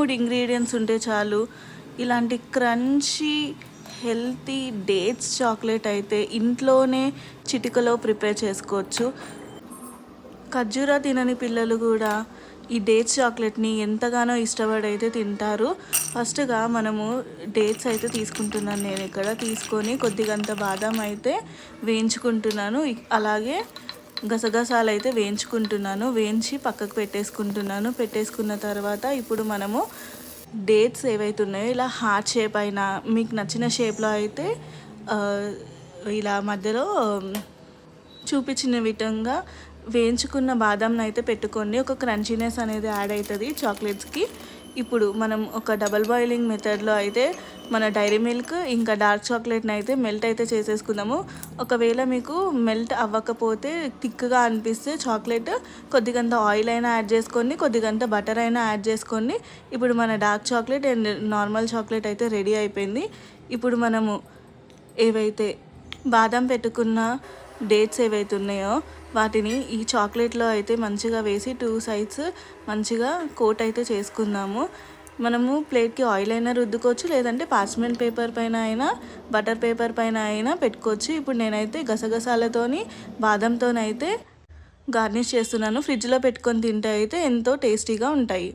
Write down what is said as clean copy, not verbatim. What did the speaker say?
3 ingredients ఉంటే చాలు. ఇలాంటి క్రంచీ హెల్తీ డేట్స్ చాక్లెట్ అయితే ఇంట్లోనే చిటికలో ప్రిపేర్ చేసుకోవచ్చు. ఖర్జూర తినని పిల్లలు కూడా ఈ డేట్స్ చాక్లెట్ని ఎంతగానో ఇష్టపడైతే తింటారు. ఫస్ట్గా మనము డేట్స్ అయితే తీసుకుంటున్నాను. నేను ఇక్కడ తీసుకొని కొద్దిగంత బాదం అయితే వేయించుకుంటున్నాను. అలాగే గసగసాలు అయితే వేయించుకుంటున్నాను. వేయించి పక్కకు పెట్టేసుకుంటున్నాను. పెట్టేసుకున్న తర్వాత ఇప్పుడు మనము డేట్స్ ఏవైతే ఉన్నాయో ఇలా హార్ట్ షేప్ అయినా మీకు నచ్చిన షేప్లో అయితే ఇలా మధ్యలో చూపించిన విధంగా వేయించుకున్న బాదంని అయితే పెట్టుకోండి. ఒక క్రంచీనెస్ అనేది యాడ్ అవుతుంది చాక్లెట్స్కి. ఇప్పుడు మనం ఒక డబల్ బాయిలింగ్ మెథడ్లో అయితే మన డైరీ మిల్క్ ఇంకా డార్క్ చాక్లెట్ని అయితే మెల్ట్ అయితే చేసేసుకుందాము. ఒకవేళ మీకు మెల్ట్ అవ్వకపోతే థిక్గా అనిపిస్తే చాక్లెట్ కొద్దిగంత ఆయిల్ అయినా యాడ్ చేసుకొని కొద్దిగంత బటర్ అయినా యాడ్ చేసుకొని ఇప్పుడు మన dark chocolate and normal chocolate అయితే రెడీ అయిపోయింది. ఇప్పుడు మనము ఏవైతే బాదం పెట్టుకున్న డేట్స్ ఏవైతే ఉన్నాయో వాటిని ఈ చాక్లెట్లో అయితే మంచిగా వేసి 2 సైడ్స్ మంచిగా కోట్ అయితే చేసుకుందాము. మనము ప్లేట్కి ఆయిల్ అయినా రుద్దుకోవచ్చు, లేదంటే పార్చ్మెంట్ పేపర్ పైన అయినా బటర్ పేపర్ పైన అయినా పెట్టుకోవచ్చు. ఇప్పుడు నేనైతే గసగసాలతోని బాదంతోనైతే గార్నిష్ చేస్తున్నాను. ఫ్రిడ్జ్లో పెట్టుకొని తింటే అయితే ఎంతో టేస్టీగా ఉంటాయి.